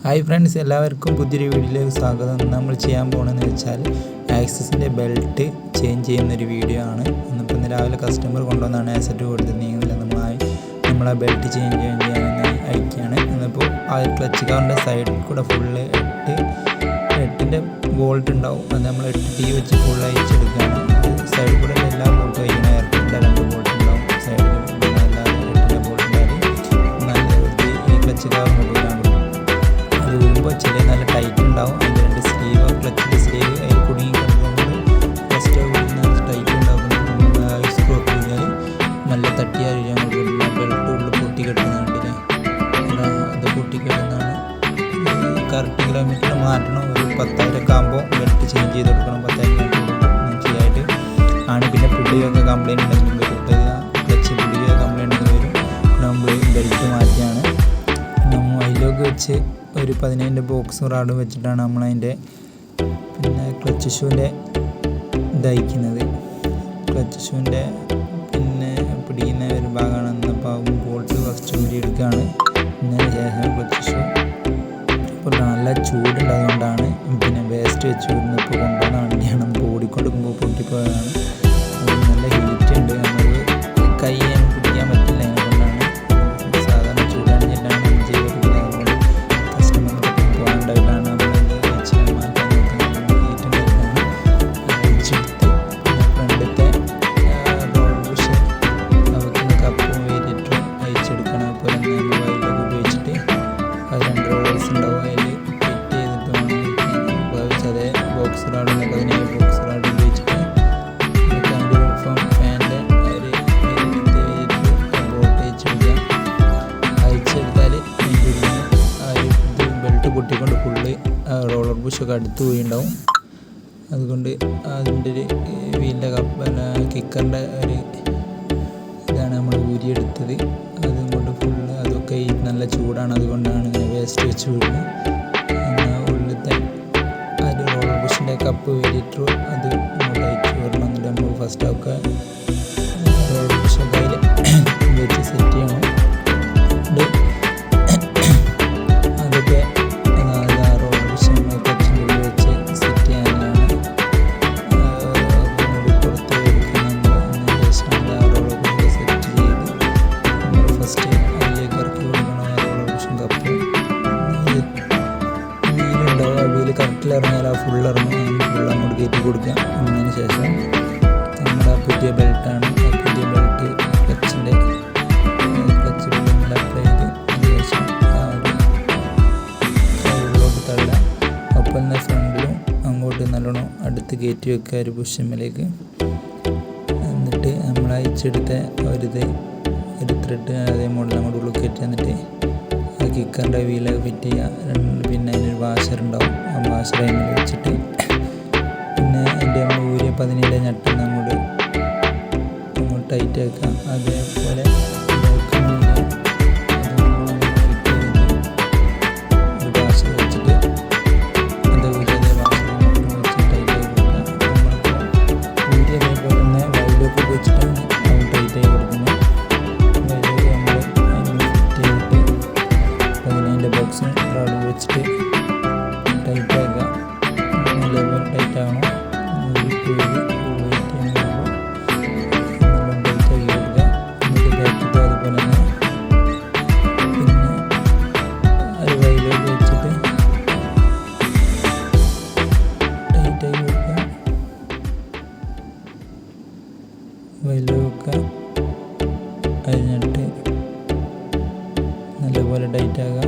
Hi friends, എല്ലാവർക്കും പുതിയൊരു വീഡിയോയിലേക്ക് സ്വാഗതം. നമ്മൾ ചെയ്യാൻ പോകുന്നതെന്ന് വെച്ചാൽ ആക്സസിൻ്റെ ബെൽറ്റ് ചേഞ്ച് ചെയ്യുന്നൊരു വീഡിയോ ആണ്. ഇന്ന് രാവിലെ കസ്റ്റമർ കൊണ്ടുവന്നാണ് ആസെറ്റ് കൊടുത്ത് നീങ്ങുന്നില്ല, നമ്മളാ ബെൽറ്റ് ചേഞ്ച് ചെയ്യാൻ അയക്കുകയാണ്. എന്നിപ്പോൾ ആ ക്ലച്ച് കവറിൻ്റെ സൈഡിൽ കൂടെ ഫുള്ള് എട്ടിൻ്റെ ബോൾട്ട് ഉണ്ടാവും. അത് നമ്മൾ 8T വെച്ച് ഫുള്ള് അയച്ചെടുക്കുകയാണ്. സൈഡിൽ കൂടെ എല്ലാ ബോൾട്ടും അയക്കണം. എയർടെൻ്റെ 2 ബോൾട്ട് ഉണ്ടാവും സൈഡിൽ. അല്ലാതെ 8ൻ്റെ ബോൾട്ട് ഉണ്ടായാൽ നല്ല ഈ ക്ലച്ച് കവർ കൊണ്ടുവരാൻ പറ്റും. അത് വീഴുമ്പോൾ നല്ല ടൈറ്റ് ഉണ്ടാവും. അതിൻ്റെ 2 സ്ലീവ്, ക്ലച്ചിൻ്റെ സ്ലീവ് അതിൽ കുടുങ്ങി കിടക്കുന്നത് ഫസ്റ്റ് വീഴുന്ന ടൈറ്റ് ഉണ്ടാകും. സ്ക്രൂ ഒക്കെ കഴിഞ്ഞാൽ നല്ല തട്ടിയാൽ കൊടുക്കില്ല. ബെൽറ്റ് ഉള്ളിൽ പൊട്ടി കെട്ടുന്നുണ്ടല്ലേ, അത് പൊട്ടി കെട്ടുന്നതാണ്. കറക്റ്റ് കിലോമീറ്റർ മാറ്റണം. ഒരു 10,000 ആകുമ്പോൾ ബെൽറ്റ് ചേഞ്ച് ചെയ്ത് കൊടുക്കണം. 10,000 ആയിട്ട് ആണ്. പിന്നെ പുള്ളിയൊക്കെ കംപ്ലയിൻറ്റ് ഉണ്ടെങ്കിലും വരും. ക്ലച്ച് പുള്ളിയൊക്കെ കംപ്ലയിൻറ്റ് വരും. നമ്മൾ ബെൽറ്റ് മാറ്റിയാണ്. നമ്മൾ അതിലൊക്കെ വെച്ച് ഒരു 15 ബോക്സും റാഡും വെച്ചിട്ടാണ് നമ്മളതിൻ്റെ പിന്നെ ക്ലച്ച് ഷൂവിൻ്റെ ഇതയക്കുന്നത്. ക്ലച്ച് ഷൂവിൻ്റെ പിന്നെ പിടിക്കുന്ന ഒരു ഭാഗമാണ്. അപ്പോൾ ബോൾട്ട് ഫസ്റ്റ് ഊരി എടുക്കുകയാണ്. പിന്നെ ശേഷം ക്ലച്ച് ഷൂ ഇപ്പോൾ നല്ല ചൂടുണ്ട്, അതുകൊണ്ടാണ് പിന്നെ വേസ്റ്റ് വെച്ച് ഇപ്പോൾ കൊണ്ടുവന്ന വണ്ടിയാണ്. നമുക്ക് ഓടിക്കൊടുക്കുമ്പോൾ പൊട്ടിപ്പോയതാണ്. അത് നല്ല ഹീറ്റ് ഉണ്ട്. നമുക്ക് കൈ പിടിക്കാൻ പറ്റില്ല. അതിനെക്കൊണ്ടാണ് സാധാരണ ചൂടണിഞ്ഞിട്ടാണ് നമ്മൾ ചെയ്ത് കൊടുക്കുന്നത്. അതുകൊണ്ട് കസ്റ്റമർക്ക് പോകാണ്ടായിട്ടാണ് നമ്മളിത് വെച്ച് മാറ്റാൻ നോക്കുന്നത്. ഹീറ്റ് ഉണ്ടായിട്ടാണ് അഴിച്ചെടുത്ത് ഫ്രണ്ടത്തെ റോൾ ബുഷ് അവർക്ക് കപ്പും വേരിയിട്ടും അയച്ചെടുക്കണം. അപ്പോൾ നമ്മൾ വയലൊക്കെ ഉപയോഗിച്ചിട്ട് അത് 2 റോൾസ് ഉണ്ടാവും. അതിൽ ഫിറ്റ് ചെയ്തിട്ട് വേണം ഉപയോഗിച്ച് അതേ ബോക്സ് റാഡ് 17 ബോക്സ് റാഡ് ഉപയോഗിച്ചിട്ട് ഫാൻ്റെ ഒരു ബോട്ട് അയച്ചെടുക്കുക. അയച്ചെടുത്താൽ ബെൽറ്റ് പൊട്ടിക്കൊണ്ട് ഫുള്ള് റോളർ ബുഷൊക്കെ അടുത്ത് പോയിണ്ടാവും. അതുകൊണ്ട് അതിൻ്റെ ഒരു വീലിൻ്റെ കിക്കറിൻ്റെ ഒരു ഇതാണ് നമ്മൾ ഊരിയെടുത്തത്. അതും കൊണ്ട് ഫുള്ള് അതൊക്കെ നല്ല ചൂടാണ്. അതുകൊണ്ടാണ് ഇങ്ങനെ വേസ്റ്റ് വെച്ച് വീഴുന്നത്. എന്നാൽ ഉള്ളിലത്തെ ഒരു റോളർ ബുഷിൻ്റെ കപ്പ് വേരിയിട്ട് അത് നമ്മൾ അയച്ചു വരണം. എന്നിട്ട് നമ്മൾ ഫസ്റ്റ് ഒക്കെ റോളർ ബുഷൊക്കെ അതിൽ വെച്ച് സെറ്റ് ചെയ്യണം. അതൊക്കെ റോളർ ബുഷ് നമ്മൾ ക്ലച്ചിൻ്റെ ഉള്ളിൽ വെച്ച് സെറ്റ് ചെയ്യാനാണ് പുറത്ത് എടുക്കുന്നത്. ശേഷം ആ റോളർ ബുഷ് സെറ്റ് ചെയ്ത് നമ്മൾ ഫസ്റ്റ് അതിലേക്ക് ഇറക്കി കൊടുക്കണം. റോളർ ബുഷും കപ്പ് വീലുണ്ടാവും. ആ വീല് കറക്റ്റിൽ ഇറങ്ങിയാൽ ആ ഫുൾ ഇറങ്ങും. ഫുൾ അങ്ങോട്ട് കയറ്റി കൊടുക്കുക. അതിന് ശേഷം നമ്മുടെ പുതിയ ബെൽറ്റാണ്. ആ പുതിയ ബെൽറ്റ് ക്ലച്ചിൻ്റെ ക്ലച്ച് നമ്മൾ അപ്ലൈ ചെയ്ത് അതിന് ശേഷം ഉള്ളിലോട്ട് തള്ളുക. ഒപ്പം തന്നെ ഫ്രണ്ടിലും അങ്ങോട്ട് നല്ലോണം അടുത്ത് കയറ്റി വെക്കുക ഒരു ബുഷിലേക്ക്. എന്നിട്ട് നമ്മൾ അയച്ചെടുത്ത ഒരു ത്രെഡ് അതേ മോഡൽ അങ്ങോട്ട് ഉള്ളിൽ കയറ്റി എന്നിട്ട് ആ കിക്കറിൻ്റെ വീലൊക്കെ ഫിറ്റ് ചെയ്യുക. പിന്നെ അതിനൊരു വാഷർ ഉണ്ടാവും. ആ വാഷർ അതിൽ വെച്ചിട്ട് പിന്നെ അതിൻ്റെ നമ്മൾ ഊരിയ 17 ഞെട്ടുന്ന അങ്ങോട്ട് ടൈറ്റ് ആക്കുക. അതേപോലെ ഒരു വാഷർ വെച്ചിട്ട് അത് ഊരി അതേ വാഷർ വെച്ച് ടൈറ്റ് ആയി കൊടുക്കുക. നമ്മളിപ്പോൾ ഊരി അതേപോലെ തന്നെ വയലൊക്കെ വെച്ചിട്ടാണ് ടൈറ്റ് ആയി കൊടുക്കുന്നത്. വയലൊക്കെ നമ്മൾ അതിന് ഫിറ്റ് ചെയ്തിട്ട് 15 ബോക്സിന് റോഡ് വെച്ചിട്ട് ടൈറ്റ് ആക്കുക. നല്ലപോലെ ടൈറ്റ് ആകണം. വെയിറ്റ് ടൈറ്റ് ആക്കി കൊടുക്കുക. എന്നിട്ട് ബാക്കിട്ട് അതുപോലെ തന്നെ പിന്നെ ഒരു വയലേക്ക് വെച്ചിട്ട് ടൈറ്റ് ആക്കി കൊടുക്കുക. വയല് വെക്കുക. കഴിഞ്ഞിട്ട് നല്ലപോലെ ടൈറ്റ് ആക്കുക.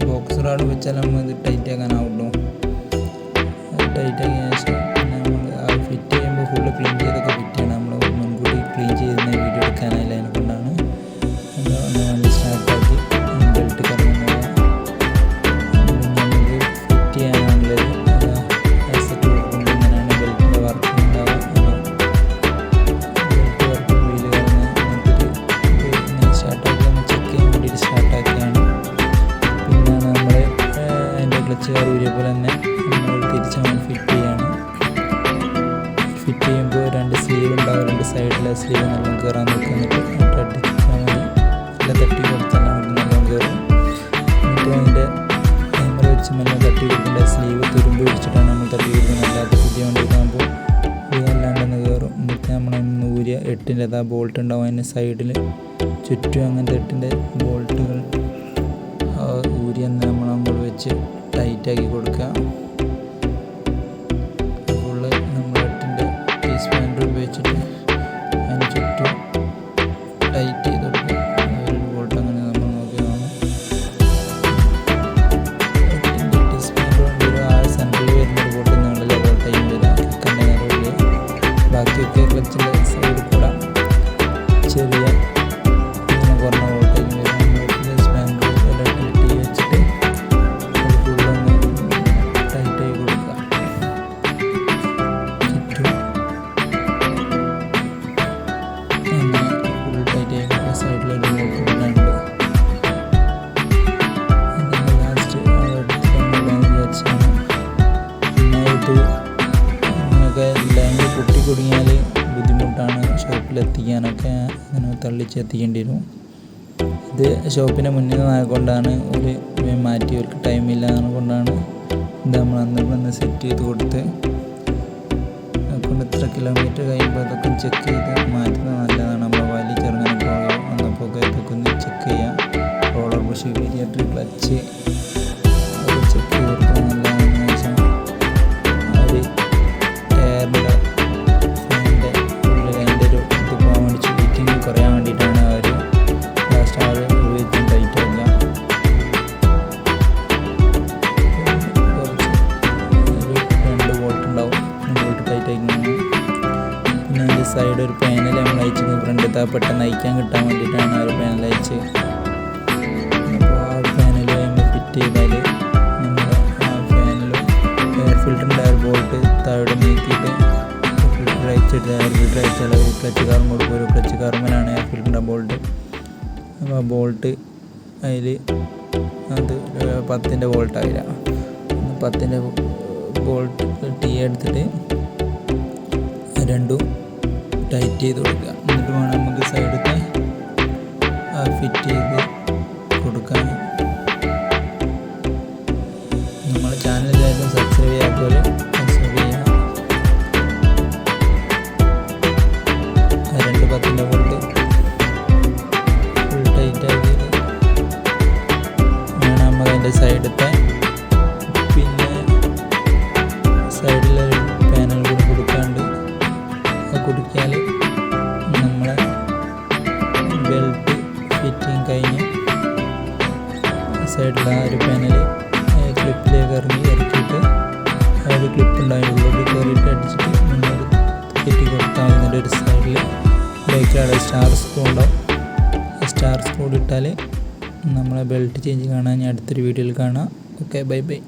ബോക്സ് റാഡ് വെച്ചാൽ നമ്മൾ ഇത് ടൈറ്റ് ആക്കാനാവുള്ളൂ. ടൈറ്റ് ആക്കിയ ശേഷം പിന്നെ നമ്മൾ ആ ഫിറ്റ് ചെയ്യുമ്പോൾ ഫുള്ള് ക്ലീൻ ചെയ്തൊക്കെ ഫിറ്റ് ചെയ്യണം. നമ്മൾ മുൻകൂട്ടി ക്ലീൻ ചെയ്യുന്ന വീഡിയോ എടുക്കാനായില്ല. അതിനെക്കൊണ്ടാണ് നല്ല സ്റ്റാർട്ടാക്കി ബെൽറ്റ് കറങ്ങുന്നത്. നമുക്ക് ഫിറ്റ് ചെയ്യാനാണുള്ളത്. സെറ്റ് കൊടുക്കുമ്പോൾ ഇങ്ങനെയാണ് ബെൽറ്റിൻ്റെ വർക്ക് ഉണ്ടാവുക. ബെൽറ്റ് വർക്ക് വീല് കറങ്ങുക. എന്നിട്ട് ഇങ്ങനെ സ്റ്റാർട്ടാക്കി ഒന്ന് ചെക്ക് ചെയ്യാൻ വേണ്ടിയിട്ട് സ്റ്റാർട്ടാക്കിയാണ്. പിന്നെ നമ്മൾ അതിൻ്റെ ക്ലച്ച് കാർ ഊരിയ പോലെ തന്നെ നമ്മൾ തിരിച്ച് ഫിറ്റ് ചെയ്യാണ്. ഫിറ്റ് ചെയ്യുമ്പോൾ 2 സ്ലീവ് ഉണ്ടാവും. 2 സൈഡിലെ സ്ലീവ് നല്ലോണം കയറാൻ നോക്കുക. എന്നിട്ട് അടിച്ചാൽ മതി. നല്ല തട്ടി കൊടുത്താൽ നല്ലോണം കയറും. എന്നിട്ട് അതിൻ്റെ വെച്ച് മെല്ലെ തട്ടി കൊടുക്കേണ്ട. സ്ലീവ് തുരുമ്പ് പിടിച്ചിട്ടാണ് നമ്മൾ തട്ടി കൊടുക്കുന്നത്, അല്ലാത്ത പുതിയ വണ്ടിക്കാകുമ്പോൾ ഇതല്ലാണ്ടെന്ന് കയറും. എന്നിട്ട് നമ്മൾ ഊരിയ 8-ൻ്റെ ആ ബോൾട്ട് ഉണ്ടാവും, അതിന് സൈഡിൽ ചുറ്റും അങ്ങനത്തെ 8-ൻ്റെ ബോൾട്ടുകൾ ഊരിയെന്ന് നമ്മൾ അങ്ങോട്ട് വെച്ച് ടൈറ്റാക്കി കൊടുക്കുക. ഫുള്ള് നമ്മൾ 8-ൻ്റെ ടീസ്പാൻഡർ ഉപയോഗിച്ചിട്ട് അതിന് ചുറ്റും ടൈറ്റ് ചെയ്ത് കൊടുക്കുക. ഒരു ബോൾട്ട് അങ്ങനെ നമ്മൾ നോക്കിയതാണ്. 8-ൻ്റെ ടീസ്പാൻഡർ കൊണ്ട് ഒരു സെൻട്രൽ വരുന്നൊരു ബോൾട്ട് നിങ്ങളുടെ ബോൾട്ടായി വരിക. കിക്കൻ്റെ നിലവിൽ ബാക്കിയൊക്കെ ക്ലച്ചിൻ്റെ സൈഡിൽ കൂടെ ചെറിയ കുറഞ്ഞ ബോൾട്ടായി വരിക. ലൈനിൽ പൊട്ടി കുടുങ്ങിയാൽ ബുദ്ധിമുട്ടാണ് ഷോപ്പിലെത്തിക്കാനൊക്കെ, അങ്ങനെ തള്ളിച്ചെത്തിക്കേണ്ടി വരും. ഇത് ഷോപ്പിൻ്റെ മുന്നിൽ നിന്നായതുകൊണ്ടാണ് ഒരു മാറ്റി അവർക്ക് ടൈമില്ല എന്നുകൊണ്ടാണ് ഇത് നമ്മൾ അന്ന് സെറ്റ് ചെയ്ത് കൊടുത്ത്. അതുകൊണ്ട് ഇത്ര കിലോമീറ്റർ കഴിയുമ്പോൾ അതൊക്കെ ചെക്ക് ചെയ്ത് മാറ്റുന്നത് നല്ലതാണ്. നമ്മൾ വലിയ ചെറുങ്ങനെ പോയോ വന്നപ്പോൾ ഇതൊക്കെ ഒന്ന് ചെക്ക് ചെയ്യാം. റോളർ ബുഷ്, വേരിയേറ്റർ, ക്ലച്ച് അതൊക്കെ ചെക്ക് ചെയ്ത് കൊടുക്കുന്നത് നല്ലതാണെന്ന് വെച്ചാൽ ഒരു ടയറിൻ്റെ ഫാനിൻ്റെ ഉള്ളിൽ അതിൻ്റെ ഒരു ഇത് പോകാൻ വേണ്ടി ചീറ്റിങ് കുറയാൻ വേണ്ടിയിട്ടാണ് അവർ ലാസ്റ്റ് അവർ ഉപയോഗിച്ച് ടൈറ്റ് ആക്കുക. കുറച്ച് ഒരു 2 ബോൾട്ട് ഉണ്ടാവും, ബോൾട്ട് ടൈറ്റ് ആക്കുന്നത്. പിന്നെ അതിൻ്റെ സൈഡ് ഒരു പാനൽ നമ്മൾ അയച്ചത് ഫ്രണ്ടിൽ പെട്ടെന്ന് അയക്കാൻ കിട്ടാൻ വേണ്ടിയിട്ടാണ് ആ ഒരു പാനൽ അയച്ച്. അപ്പോൾ ആ പാനൽ നമ്മൾ ഫിറ്റ് ചെയ്താൽ നമ്മുടെ ആ പാനലും എയർ ഫിൽറ്ററിൻ്റെ എയർ ബോൾട്ട് താഴെ നീക്കിയിട്ട് ഫിൽറ്റർ അയച്ചിട്ട് എയർ ഫിൽറ്റർ അയച്ചാൽ ഒരു ക്ലച്ച് കാർമ കൊടുക്കും. ഒരു ക്ലച്ച് കാർമലാണ് എയർ ഫിൽറ്ററിൻ്റെ ബോൾട്ട്. അപ്പോൾ ആ ബോൾട്ട് അതിൽ അത് 10-ൻ്റെ ബോൾട്ടായില്ല. 10-ൻ്റെ ബോൾട്ട് ടീ എടുത്തിട്ട് രണ്ടും ടൈറ്റ് ചെയ്ത് കൊടുക്കുക. എന്നിട്ട് വേണം നമുക്ക് സൈഡത്തെ ഫിറ്റ് ചെയ്ത് കൊടുക്കാൻ. നമ്മുടെ ചാനലിലായാലും സബ്സ്ക്രൈബ് ചെയ്യാത്തവർ സബ്സ്ക്രൈബ് ചെയ്യുക. 2 10-ൻ്റെ ബോൾട്ട് ഫുൾ ടൈറ്റ് ആക്കി വേണം നമുക്ക് അതിൻ്റെ സൈഡത്തെ. പിന്നെ സൈഡിലൊരു പാനൽ കൂടി കൊടുക്കാണ്ട് കൊടുക്കിയാൽ നമ്മളെ ബെൽറ്റ് ഫിറ്റിങ് കഴിഞ്ഞ് സൈഡിൽ ആ ഒരു പാനൽ ക്ലിപ്പിലേക്ക് ഇറക്കിയിട്ട് ആ ഒരു ക്ലിപ്പ് ഉണ്ടായി ഉള്ളിൽ കയറിയിട്ട് അടിച്ചിട്ട് മുന്നോട്ട് കയറ്റി കൊടുത്താൽ അതിൻ്റെ ഒരു സൈഡിൽ ബൈക്കിലവിടെ സ്റ്റാർ സ്ക്രൂ ഉണ്ടാവും. ആ സ്റ്റാർ സ്ക്രൂ ഇട്ടാൽ നമ്മളെ ബെൽറ്റ് ചേഞ്ച് കാണാൻ ഞാൻ അടുത്തൊരു വീഡിയോയിൽ കാണാം. Okay, bye bye.